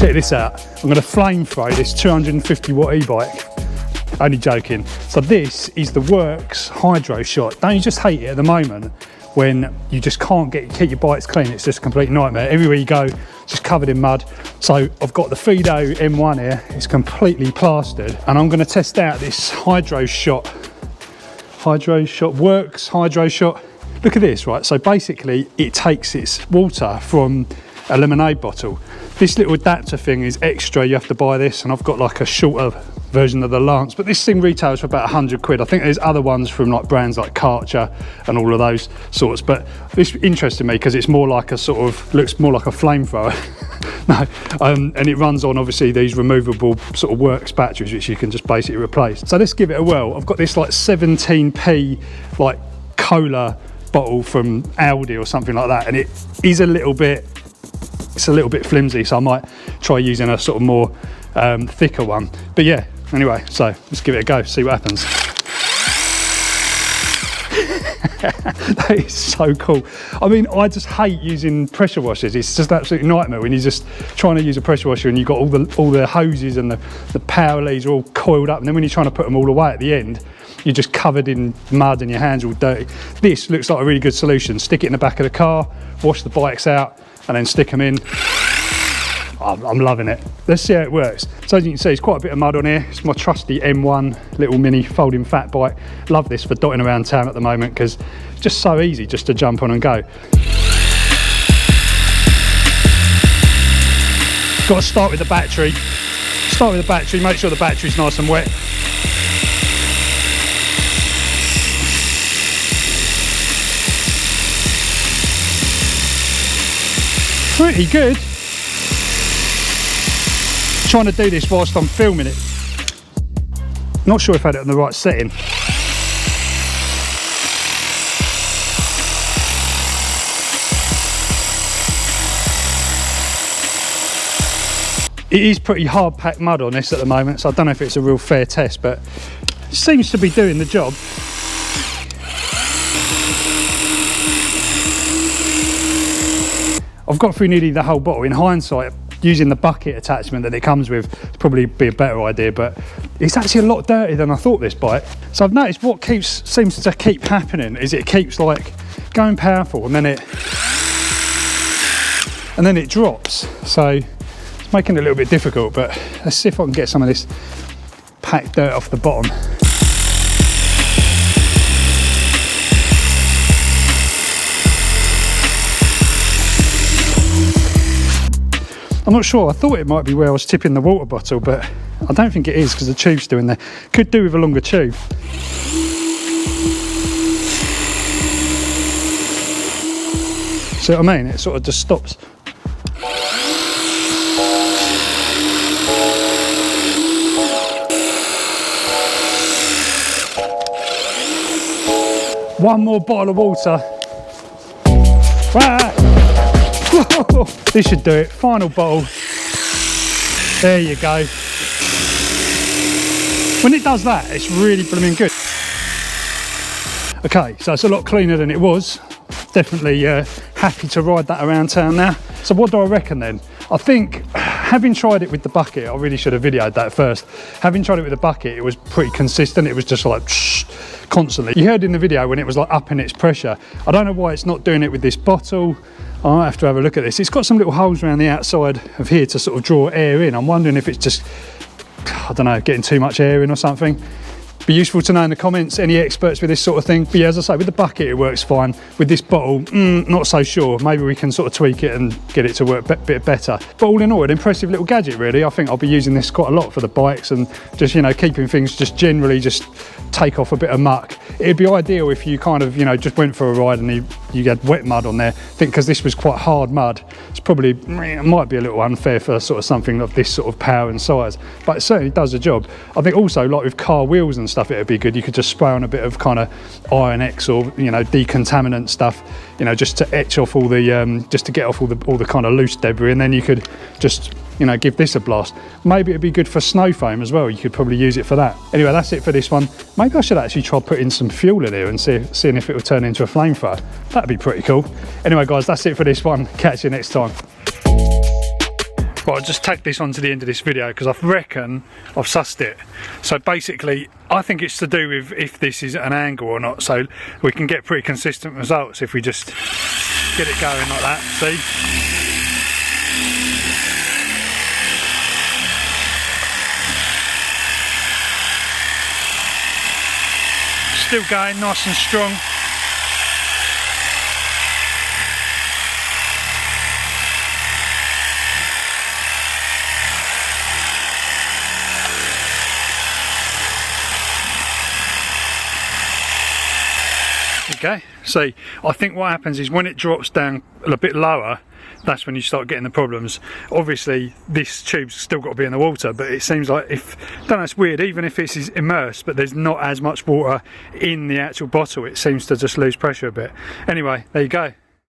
Check this out. I'm going to flamethrow this 250 watt e-bike. Only joking. So this is the Works Hydroshot. Don't you just hate it at the moment when you just can't keep your bikes clean? It's just a complete nightmare. Everywhere you go, just covered in mud. So I've got the Fido M1 here. It's completely plastered, and I'm going to test out this Hydroshot. Works Hydroshot. Look at this, right? So basically, it takes its water from a lemonade bottle. This little adapter thing is extra. You have to buy this, and I've got like a shorter version of the Lance, but this thing retails for about 100 quid. I think there's other ones from like brands like Karcher and all of those sorts, but this interested me because it's more like a sort of, looks more like a flamethrower. No, and it runs on obviously these removable sort of Works batteries, which you can just basically replace. So let's give it a whirl. I've got this like 17p like cola bottle from Aldi or something like that, and it is a little bit flimsy, so I might try using a sort of more thicker one. But yeah, anyway, so let's give it a go, see what happens. That is so cool. I mean, I just hate using pressure washers. It's just an absolute nightmare when you're just trying to use a pressure washer and you've got all the hoses and the power leads are all coiled up, and then when you're trying to put them all away at the end, you're just covered in mud and your hands are all dirty. This looks like a really good solution. Stick it in the back of the car, wash the bikes out, and then stick them in. I'm loving it. Let's see how it works. So as you can see, it's quite a bit of mud on here. It's my trusty M1 little mini folding fat bike. Love this for dotting around town at the moment because it's just so easy just to jump on and go. Got to start with the battery. Start with the battery, make sure the battery's nice and wet. Pretty good. Trying to do this whilst I'm filming it. Not sure if I had it on the right setting. It is pretty hard packed mud on this at the moment, so I don't know if it's a real fair test, but it seems to be doing the job. I've got through nearly the whole bottle. In hindsight, using the bucket attachment that it comes with would probably be a better idea, but it's actually a lot dirtier than I thought, this bike. So I've noticed what seems to keep happening is it keeps like going powerful and then it drops. So it's making it a little bit difficult, but let's see if I can get some of this packed dirt off the bottom. I'm not sure. I thought it might be where I was tipping the water bottle, but I don't think it is because the tube's still in there. Could do with a longer tube. See what I mean? It sort of just stops. One more bottle of water. Right. Whoa, this should do it. Final bottle. There you go. When it does that, it's really blooming good. Okay, so it's a lot cleaner than it was. Definitely happy to ride that around town now. So what do I reckon then? I think, having tried it with the bucket, I really should have videoed that first. Having tried it with the bucket, it was pretty consistent. It was just like constantly. You heard in the video when it was like upping its pressure. I don't know why it's not doing it with this bottle. I might have to have a look at this. It's got some little holes around the outside of here to sort of draw air in. I'm wondering if it's just, I don't know, getting too much air in or something. Be useful to know in the comments, any experts with this sort of thing. But yeah, as I say, with the bucket it works fine. With this bottle, not so sure. Maybe we can sort of tweak it and get it to work a bit better. But all in all, an impressive little gadget really. I think I'll be using this quite a lot for the bikes and just, you know, keeping things just generally just take off a bit of muck. It'd be ideal if you kind of, you know, just went for a ride and you had wet mud on there. I think because this was quite hard mud, it's probably, it might be a little unfair for sort of something of this sort of power and size, but it certainly does the job. I think also, like with car wheels and stuff, it'd be good. You could just spray on a bit of kind of Iron X or, you know, decontaminant stuff, you know, just to etch off all the, just to get off all the kind of loose debris, and then you could just, you know, give this a blast. Maybe it'd be good for snow foam as well. You could probably use it for that. Anyway, that's it for this one. Maybe I should actually try putting some fuel in here and seeing if it will turn into a flamethrower. That'd be pretty cool. Anyway guys, that's it for this one. Catch you next time. Right, I'll just tack this onto the end of this video because I reckon I've sussed it. So basically, I think it's to do with if this is an angle or not. So we can get pretty consistent results if we just get it going like that, see? Still going nice and strong. Okay, see, I think what happens is when it drops down a bit lower, that's when you start getting the problems. Obviously this tube's still got to be in the water, but it seems like if, I don't know, it's weird, even if it's immersed but there's not as much water in the actual bottle, it seems to just lose pressure a bit. Anyway, there you go.